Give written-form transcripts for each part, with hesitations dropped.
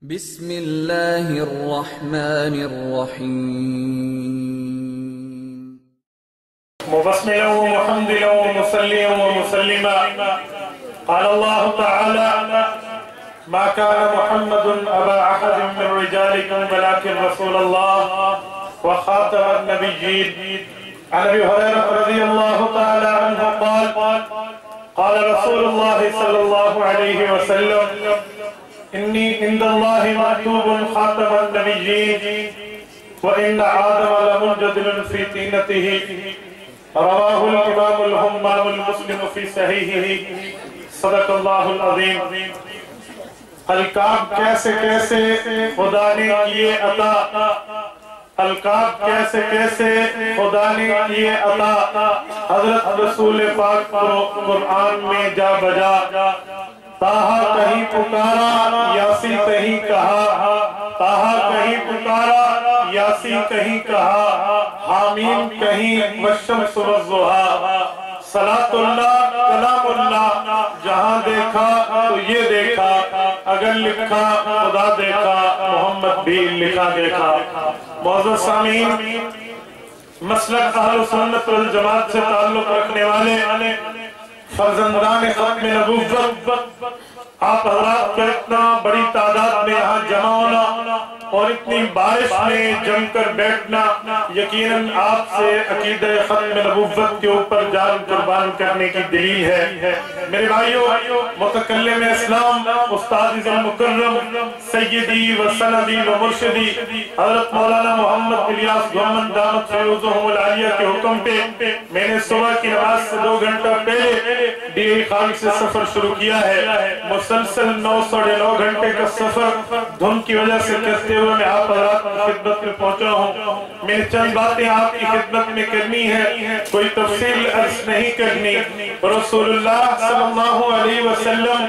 بسم اللہ الرحمن الرحیم مبسملا ومحمدلا ومصليا ومسلما قال الله تعالى ما كان محمد أبا أحد من رجالكم ولكن رسول الله وخاتم النبيين. عن أبي هريرة رضي الله تعالى عنه قال قال رسول الله صلى الله عليه وسلم إني عند الله مكتوب خاتم النبيين وإن آدم لمنجدل في طينته. رواه الإمام الهمام المسلم في صحيحه. صدق اللہ العظیم. القاب کیسے کیسے خدا نے کیے عطا، القاب کیسے کیسے خدا نے کیے عطا. حضرت رسول پاک کو قرآن میں جا بجا، تاہا کہیں پکارا یاسی کہیں کہا، تاہا کہیں پکارا یاسی کہیں کہا، حامیم کہیں والشمس والضحیٰ. صلاۃ اللہ کلام اللہ، جہاں دیکھا تو یہ دیکھا، اگر لکھا خدا دیکھا، محمد بھی لکھا دیکھا. معزز سامعین، مسلک اہل سنت والجماعت سے تعلق رکھنے والے فرزندان ختم نبوت، آپ حضرات کا اتنا بڑی تعداد میں یہاں جمع ہونا اور اتنی بارش میں جم کر بیٹھنا یقیناً آپ سے عقیدہ ختم نبوت کے اوپر جان قربان کرنے کی دلیل ہے. میرے بھائیو، متکلم اسلام استاد مکرم سیدی و سندی و مرشدی حضرت مولانا محمد الیاس گومن دامت فیوزہم العالیہ کے حکم پہ میں نے صبح کی نماز سے 2 گھنٹہ پہلے ڈی خان سے سفر شروع کیا ہے. مسلسل 9-9.5 گھنٹے کا سفر دھن کی وجہ سے کرتے ہوئے میں آپ حضرات کی خدمت میں پہنچا ہوں. میں نے چند باتیں آپ کی خدمت میں کرنی ہے، کوئی تفصیل عرض نہیں کرنی. رسول اللہ صلی اللہ علیہ وسلم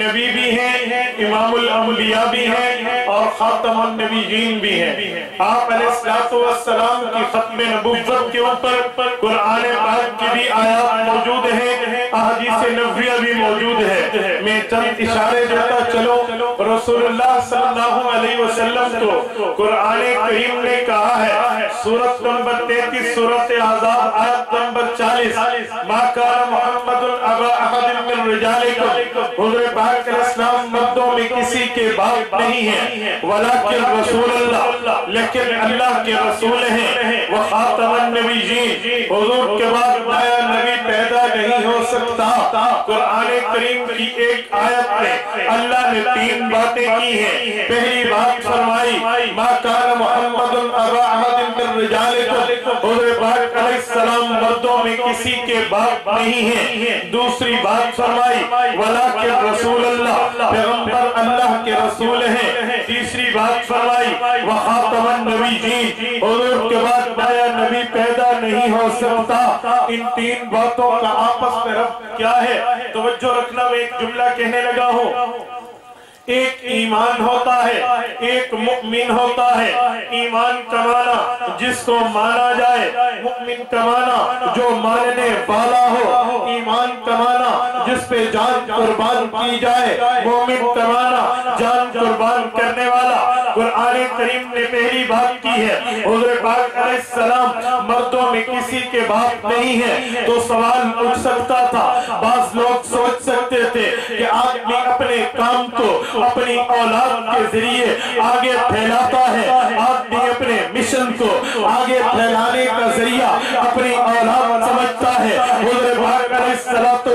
نبی بھی ہیں، امام الانبیاء بھی ہیں اور خاتم النبیین بھی ہیں. آپ علیہ السلام کی ختم نبوت کے اوپر قرآن پاک کی بھی آیات موجود ہیں، احادیث نبویہ بھی موجود ہے. میں چند اشارے دیتا چلو. رسول اللہ صلی اللہ علیہ وسلم کو قرآن کریم نے کہا ہے، سورت نمبر 33 سورت احزاب آیت نمبر 40، ما کان محمد ابا احد من رجالکم، حضور پاک علیہ السلام مردوں میں کسی کے باپ نہیں ہیں، ولیکن رسول اللہ، لیکن اللہ کے رسول ہیں، وخاتم النبیین، حضور کے بعد نیا نبی پیدا نہیں ہو سکتا. قرآن کریم کی ایک آیت میں اللہ نے 3 باتیں کی ہیں. پہلی بات فرمائی ما کان محمد ابا احد من رجالکم، حضور پاک علیہ السلام مردوں میں کسی کے باپ نہیں ہیں. دوسری بات فرمائی ولیکن رسول اللہ، پیغمبر اللہ کے رسول ہیں. تیسری بات فرمائی وخاتم النبیین، حضور کے بعد نیا نبی پیدا نہیں ہو سکتا. ان 3 باتوں کا آپس میں ربط کیا ہے؟ توجہ رکھنا. میں ایک جملہ کہنے لگا ہوں. ایک ایمان ہوتا ہے، ایک مؤمن ہوتا ہے. ایمان کا معنی جس کو مانا جائے، مؤمن کا معنی جو ماننے والا ہو. ایمان کا معنی جس پہ جان قربان کی جائے. مومن کا معنی جان قربان کرنے والا. قرآن کریم نے پہلی بات کی ہے، حضور پاک علیہ السلام مردوں میں کسی کے باپ نہیں ہے. تو سوال اٹھ سکتا تھا، بعض لوگ سوچ سکتے تھے کہ آدمی اپنے کام کو اپنی اولاد کے ذریعے آگے پھیلاتا ہے، آدمی اپنے مشن کو آگے پھیلانے کا ذریعہ اپنی اولاد سمجھتا ہے. حضور پاک علیہ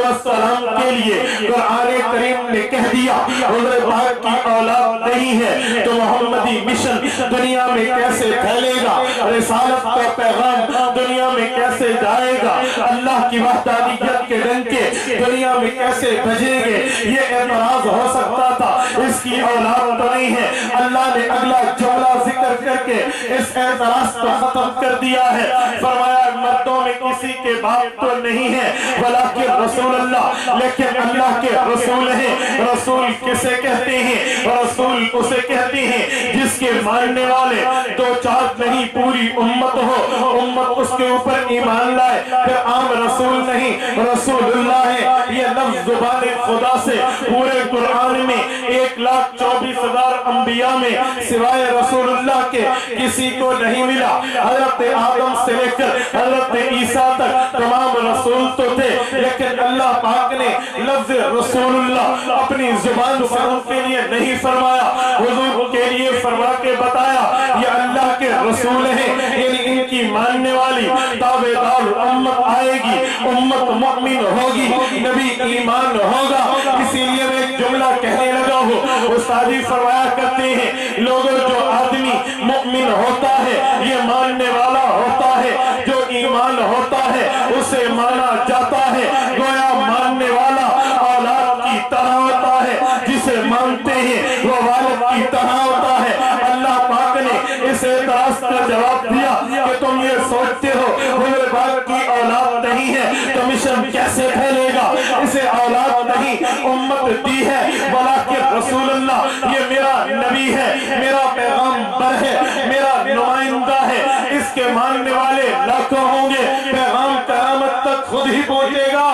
السلام کے لیے قرآن کریم نے کہہ دیا حضور پاک کی اولاد نہیں ہے تو محمدی مشن دنیا میں کیسے پھیلے گا؟ رسالت کا پیغام دنیا میں کیسے جائے گا؟ اللہ کی وحدانیت کے ڈنکے دنیا میں کیسے بجیں گے؟ یہ اعتراض ہو سکتا تھا، اس کی اولاد تو نہیں ہے. اللہ نے اگلا جملہ ذکر کر کے اس اعتراض کو ختم کر دیا ہے. فرمایا مردوں میں کسی کے باپ تو نہیں ہے ولیکن رسول اللہ، لیکن اللہ کے رسول ہیں. رسول کسے کہتے ہیں؟ رسول اسے کہتے ہیں جس کے ماننے والے 2-4 نہیں پوری امت ہو. امت اس کے اوپر اوپر ایمان لائے پھر عام رسول نہیں رسول اللہ ہے. یہ لفظ زبان خدا سے پورے قرآن میں 1,24,000 انبیاء میں سوائے رسول اللہ کے کسی کو نہیں ملا. حضرت آدم سے لے کر حضرت عیسیٰ تک تمام رسول تو تھے لیکن اللہ پاک نے لفظ رسول اللہ اپنی زبان سے ان کے لیے نہیں فرمایا, حضور کے لیے فرما کے بتایا یہ اللہ کے رسول ہیں. یعنی ان کی ماننے والی تابعدار امت آئے گی, امت مؤمن ہوگی, نبی ایمان ہوگا. اسی لیے میں ایک جملہ کہنے لگا ہوں, استادی فرمایا کرتے ہیں لوگوں جو آدمی مؤمن ہوتا ہے یہ ماننے والا ہوتا ہے, جو ایمان ہوتا ہے اسے مانا جاتا ہے. گویا ماننے والا اولاد کی طرح ہوتا ہے, جسے مانتے ہیں وہ والد کی طرح ہوتا ہے. اللہ پاک نے اس اعتراض کا جواب دیا کہ تم یہ سوچتے ہو حضور پاک کی اولاد نہیں ہے تو مشن کیسے پھیلے گا, اسے اولاد نہیں امت دی ہے بلکہ رسول اللہ یہ میرا نبی ہے, میرا پیغمبر ہے, میرا نمائندہ ہے. اس کے ماننے والے لاکھوں ہوں گے, پیغام قیامت تک خود ہی پہنچے گا.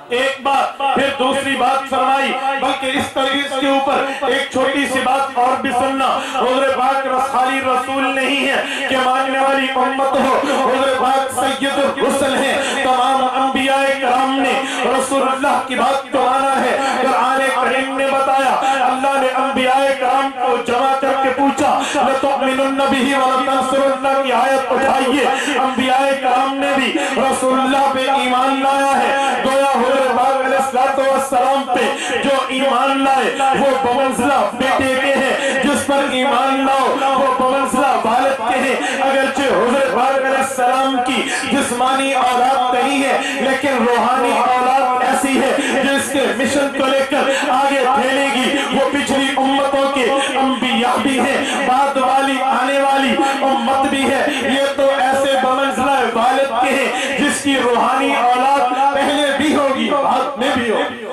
ایک بات پھر دوسری بات فرمائی, بلکہ اس طریقے کے اوپر ایک چھوٹی سی بات اور بھی سننا. حضور پاک خالی رسول نہیں ہے کہ ماننے والی امت ہو, حضور پاک سید الرسل ہیں. تمام انبیاء کرام نے رسول اللہ کی بات کو مانا ہے. قرآن کریم نے بتایا, اللہ نے انبیاء کرام کو جمع کر کے پوچھا لَتُؤْمِنُنَّ بِهِ وَلَتَنْصُرُنَّ کی آیت اٹھائیے. انبیاء کرام نے بھی رسول اللہ پہ ایمان لایا ہے. گویا حضور پاک علیہ السلام پہ جو ایمان لائے وہ بمنزلہ بیٹے کے ہیں, جس پر ایمان لاؤ وہ بمنزلہ والد کے ہیں. اگرچہ حضور پاک علیہ السلام کی جسمانی اولاد نہیں ہے لیکن روحانی اولاد ایسی ہے جس کے مشن کو لے کر آگے پھیلے گی. وہ پچھلی امتوں کے انبیاء بھی ہیں, بعد والی آنے والی امت بھی ہے. یہ تو ایسے بمنزلہ والد کے ہیں جس کی روحانی اولاد پہلے بھی ہوگی بعد میں بھی ہوگی.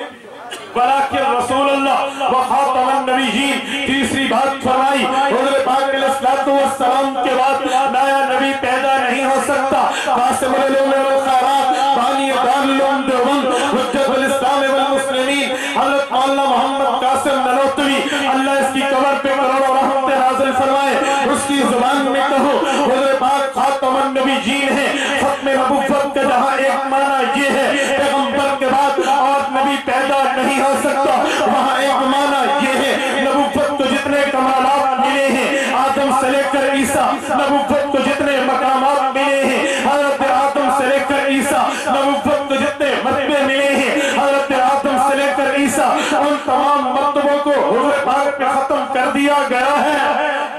ولیکن رسول اللہ وخاتم النبیین. تیسری بات فرمائی, حضور پاک علیہ السلام کے بعد نیا نبی پیدا نہیں ہو سکتا. قاسم العلوم والخیرات, بانی دارالعلوم دیوبند, حجت الاسلام والمسلمین, حضرت مولانا محمد قاسم نانوتوی, اللہ اس کی قبر پہ کروڑوں رحمت نازل فرمائے. اس کی زبان میں کہو حضور پاک خاتم النبیین ہیں. ختم نبوت کا جہاں ایک معنی یہ ہے پیغمبر کے بعد اور نبی پیدا نہیں ہو سکتا, وہاں ایک معنی یہ ہے نبوت کو جتنے کمالات ملے ہیں آدم سے لے کر عیسیٰ, نبوت کو جتنے مقامات ملے ہیں حضرت آدم سے لے کر عیسیٰ, نبوت کو جتنے مرتبے ملے ہیں حضرت آدم سے لے کر عیسیٰ, ان تمام مرتبوں کو حضور پاک پہ ختم کر دیا گیا ہے.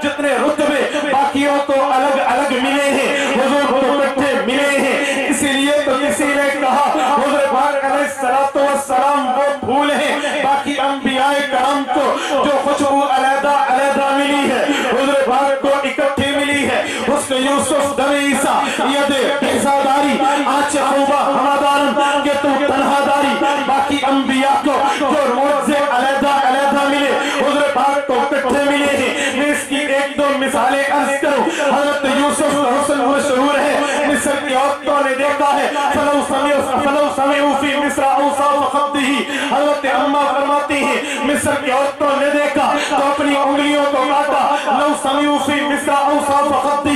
جتنے رتبے باقیوں کو الگ الگ ملے ہیں حضور کو اکٹھے ملے ہیں. اسی لیے تو کسی نے کہا حضور پاک علیہ السلام وہ پھول ہیں, باقی انبیاء کرام کو جو خوشبو علیحدہ علیحدہ ملی ہے حضور پاک کو اکٹھی ملی ہے. حسن یوسف دم عیسیٰ ید پیزاداری آنچ خوبہ ہمادارن کہ تو تنہا داری. باقی انبیاء کو جو معجزے علیحدہ علیحدہ ملے حضور پاک کو اکٹھے ملے ہیں. میں اس کی ایک دو مثالیں عرض کروں. حضرت یوسف حسن مشہور ہے, مصر کی عورتوں نے دیکھا ہے فلو سمعوا فی مصر اوصاف خدہ. حضرت اماں فرماتی ہیں مصر کی عورتوں نے دیکھا تو اپنی انگلیوں کو کاٹا. لو سمعوا فی مصر اوصاف خدہ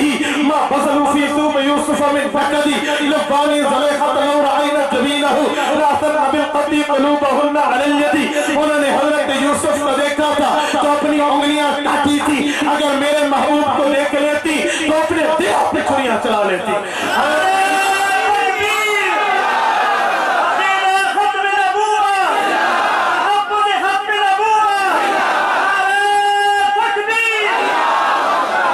ما بذلوا فی ثوب یوسف من فقدی لبانی زلیخہ لو رأینا جبینہ رأثرن بالقد قلوبہن علی الید. انہوں نے حضرت یوسف کو دیکھا تھا تو اپنی انگلیاں کاٹی تھی. اگر میرے محبوب کو دیکھ لیتی تو اپنے دیہ پہ چھریاں چلا لیتی.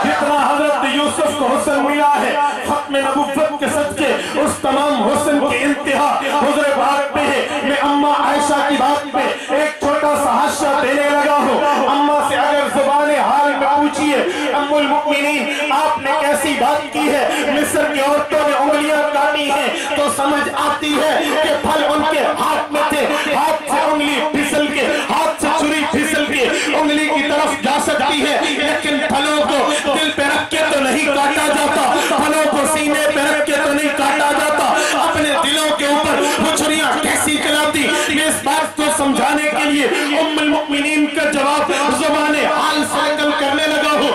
جتنا حضرت یوسف کو حسن ملا ہے ختم نبوت کے صدقے اس تمام حسن کی انتہا حضور پاک پہ ہے. میں اماں عائشہ کی بات پہ ایک چھوٹا سا حاشیہ دینے لگا ہوں. اماں سے اگر زبان حال میں پوچھئے ام المؤمنین آپ نے کیسی بات کی ہے, مصر کی عورتوں نے انگلیاں کاٹی ہیں تو سمجھ آتی ہے کہ پھل ان کے ہاتھ میں تھے, ہاتھ سے انگلی پھسل کے, ہاتھ سے چھری پھسل کے انگلی کی طرف جا سکتی ہے لیکن پھلوں کو دل پہ رکھ کے تو نہیں کاٹا جاتا, پھلوں کو سینے پہ میں جواب زبان حال سے نکل کرنے لگا ہوں۔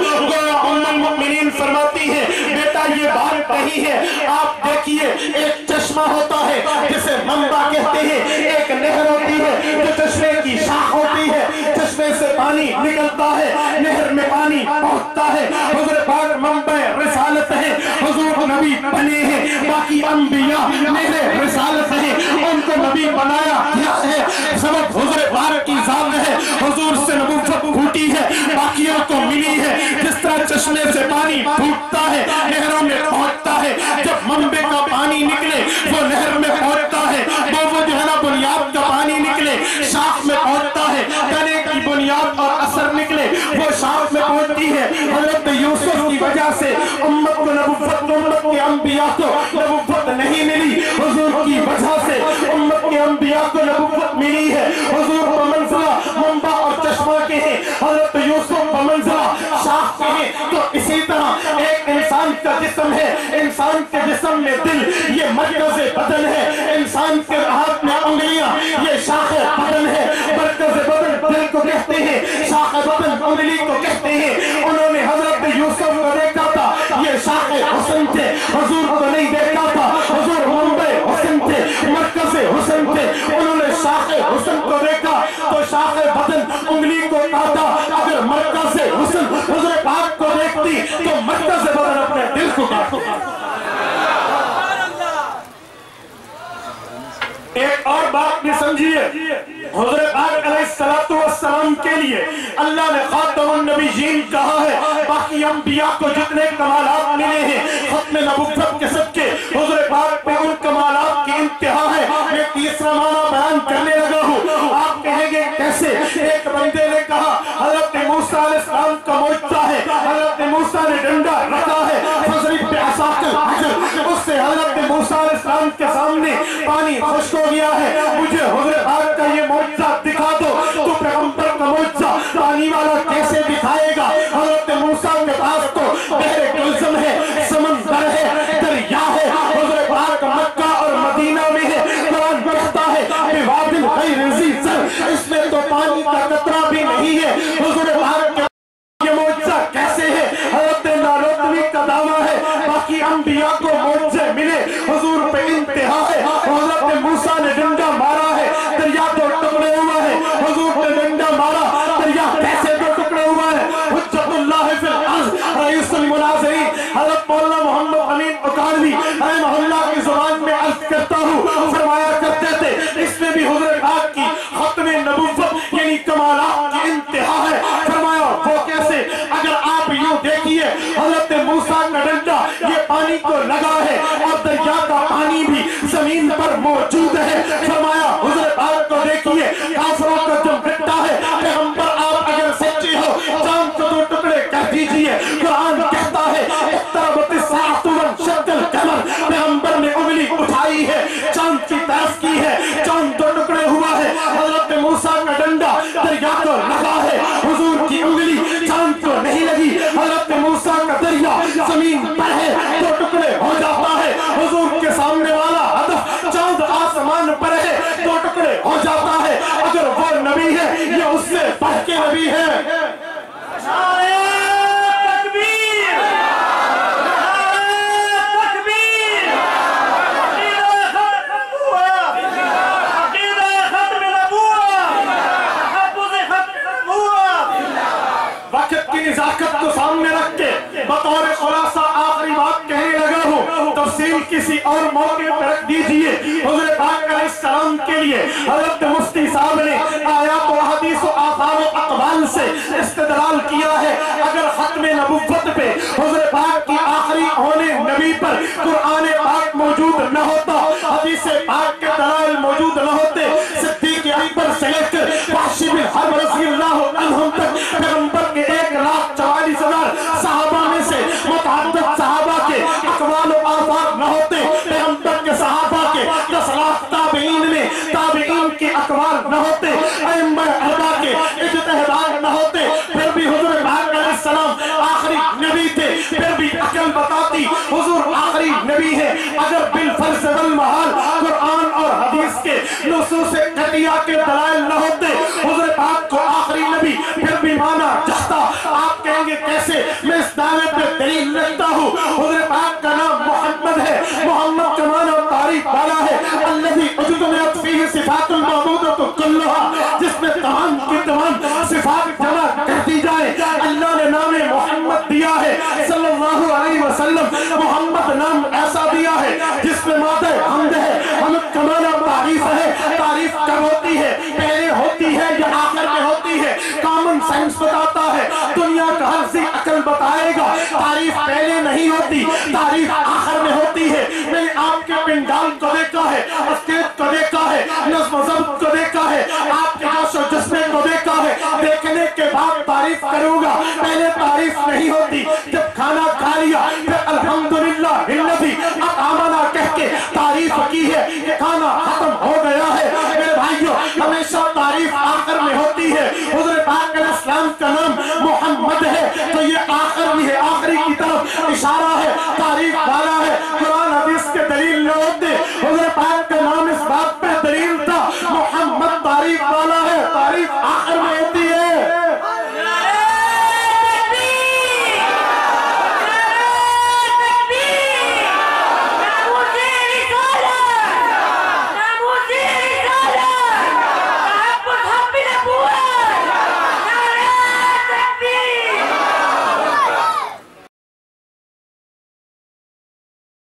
ام المؤمنین فرماتی ہے بیٹا یہ بات نہیں ہے، آپ دیکھیے ایک چشمہ ہوتا ہے جسے منبع کہتے ہیں، ایک نہر ہوتی ہے جو چشمے کی شاخ ہوتی ہے، چشمے سے پانی نکلتا ہے، نہر میں پانی پہنچتا ہے۔ حضور پاک منبع رسالت ہے، حضور نبی بنے ہیں، باقی انبیاء نہر رسالت ہیں، ان کو نبی بنایا گیا ہے، سبب حضور پاک کی ذات ہے، حضور سے نبوت پھوٹی ہے، باقیوں کو ملی ہے۔ جس طرح چشمے سے پانی پھوٹتا ہے، نہروں میں پہنچتا ہے، جب منبع کا پانی نکلے وہ نہر میں پہنچتا ہے، وہ جو ہے نا بنیاد کا پانی نکلے شاخ میں پہنچتا ہے، تنے کی بنیاد اور اثر نکلے وہ شاخ میں پہنچتی ہے۔ حضرت یوسف کی وجہ سے امت کو نبوت، امت کے انبیاء کو نبوت نہیں ملی، حضور کی وجہ سے امت کے انبیاء کو نبوت ملی ہے۔ حضور بمنزلہ منبع اور چشمہ کے ہیں، حضرت یوسف بمنزلہ شاخ کے ہیں۔ تو اسی طرح ایک انسان کا جسم ہے، انسان کے جسم میں دل یہ مرکز بدن ہے، انسان کے ہاتھ میں انگلیاں یہ شاخ بدن ہے، مرکز بدن دل کو کہتے ہیں، شاخ بدن انگلی کو کہتے ہیں۔ انہوں نے حضرت یوسف کو دیکھا تھا یہ شاخ حسن تھے، حضور کو نہیں دیکھا تھا، حضور منبع حسن تھے، مرکز حسن تھے۔ انہوں نے شاخ حسن کو دیکھا تو شاخ بدن انگلی کو کاٹا، اگر مرکز حسن حضور پاک کو دیکھتی تو مرکز بدن اپنے دل کو کاٹتا۔ ایک اور بات بھی سمجھیے، حضور پاک علیہ السلام کے لیے اللہ نے خاتم النبیین کہا ہے، باقی انبیاء کو جتنے کمالات ملے ہیں ختم نبوت کے سب کے، حضور پاک پہ ان کمالات کی انتہا ہے۔ میں تیسرا معنی بیان کرنے لگا ہوں، آپ کہیں گے کیسے؟ ایک بندے نے کہا حضرت موسیٰ علیہ السلام کا معجزہ ہے، حضرت موسیٰ نے ڈنڈا رکھا ہے، فضرب بعصاک الحجر، اس سے حضرت موسیٰ علیہ السلام کے سامنے پانی خشک ہو گیا ہے، مجھے حضور پاک کا یہ معجزہ دکھا دو۔ تو پیغمبر کا معجزہ پانی والا کیسے دکھائے گا؟ حضرت موسیٰ کے پاس تو بحر کلثم ہے، سمندر ہے، دریا ہے، حضور پاک مکہ اور مدینہ میں ہے، قرآن کہتا ہے بواد غیر ذی زرع، اس میں تو پانی کا قطرہ بھی نہیں ہے۔ حضور پاک کا یہ معجزہ کیسے ہے؟ حضرت لاروتوی کا دعویٰ ہے باقی انبیاء کو معجزے ملے، حضور پہ انتہا ہے۔ حضرت موسیٰ نے ڈنڈا مارا ہے، دریا دو ٹکڑے ہوا ہے، حضور نے ڈنڈا مارا، دریا کیسے دو ٹکڑے ہوا ہے؟ حجت اللہ فی الارض، رئیس المناظرین حضرت مولانا محمد امین اکاڑوی رحمہ اللہ کی زبان میں عرض کرتا ہوں، فرمایا کرتے تھے اس میں بھی حضور پاک کی ختم نبوت یعنی کمالات کی انتہا ہے۔ فرمایا وہ کیسے؟ اگر آپ یوں دیکھیے حضرت موسیٰ کا ڈنڈا یہ پانی کو لگا ہے اور دریا کا پانی بھی زمین پر موجود ہے۔ فرمایا حضور پاک کو دیکھیے، کافروں کا جو ڈنڈا ہے، پیغمبر آپ اگر سچے ہو چاند کو دو ٹکڑے کر دیجئے۔ قرآن کہتا ہے اقتربت الساعۃ وانشق القمر، پیغمبر نے انگلی اٹھائی ہے، چاند کی طرف کی ہے، چاند دو ٹکڑے ہوا ہے، حضرت موسیٰ کا ڈنڈا دریا کو لگا ہے، حضور کی انگلی چاند کو نہیں لگی، حضرت موسیٰ کا دریا زمین پر ہے، دو ٹکڑے ہو جاتا ہے، حضور کے سامنے والا ہدف چاند آسمان پر ہے، دو ٹکڑے ہو جاتا ہے۔ اگر وہ نبی ہے یہ اس سے بڑھ کے نبی ہے۔ وقت کی نزاکت کو سامنے رکھ کے بطور خلاصہ آخری بات کہنے لگا ہوں، تفصیل کسی اور موقع پر رکھ دیجئے۔ حضور پاک علیہ السلام کے لیے حضرت مفتی صاحب نے آیات و حدیث و آثار و اقوال سے استدلال کیا ہے۔ اگر ختم نبوت پہ حضور پاک کی آخری ہونے نبی پر قرآن پاک موجود نہ ہوتا، حدیث پاک کے دلائل موجود نہ ہوتے، صدیق اکبر سے لے کر وحشی بن حرب رضی اللہ عنہم تک پیغمبر کے 1,44,000 صحابہ میں سے متعدد صحابہ کے اقوال و آثار نہ ہوتے، پیغمبر کے صحابہ کے 10 لاکھ تابعین میں تابعین کے اقوال نہ ہوتے، ائمہ اربعہ کے اجتہادات نہ ہوتے، پھر بھی حضور پاک علیہ السلام آخری نبی تھے، پھر بھی عقل بتاتی حضور آخری نبی ہے۔ اگر بالفرض والمحال قرآن اور حدیث کے نصوص قطعیہ کے دلائل نہ ہوتے، حضور پاک کو آخری نبی چاہتا. آپ کہیں گے کیسے؟ میں اس دعوے پہ دلیل رکھتا ہوں. حضور پاک کا نام محمد ہے. محمد کا معنی تعریف والا ہے. الذی اجتمعت فیہ صفات المعبودۃ کلھا، جس میں تمام کی تمام صفات جمع کر دی جائے. اللہ نے نام محمد دیا ہے صلی اللہ علیہ وسلم. محمد نام ایسا دیا ہے جس میں مادہ حمد ہے. حمد کا معنی تعریف ہے. تعریف کب ہوتی ہے؟ پہلے ہوتی ہے یا آخر میں ہوتی ہے؟ کامن سائنس بتاتا ہے، دنیا کا ہر ذی عقل بتائے گا تعریف پہلے نہیں ہوتی، تعریف آخر میں ہوتی ہے. میں نے آپ کے پنڈال کو دیکھا ہے، اسٹیج کو دیکھا ہے، نظم و ضبط کو دیکھا ہے، آپ کے جوش و جذبے کو دیکھا ہے. دیکھنے کے بعد تعریف کروں گا. پہلے تعریف نہیں ہوتی. جب کھانا کھا لیا پھر الحمدللہ الذی اطعمنا کہہ کے تعریف کی ہے کہ کھانا ختم ہو گیا ہے. میرے بھائیوں، ہمیشہ تعریف آخر میں ہوتی ہے. حضور پاک علیہ السلام کا نام محمد ہے تو یہ آخر بھی ہے، آخری کی طرف اشارہ ہے، تعریف والا ہے. قرآن حدیث کے دلیل لوگ دے. حضور پاک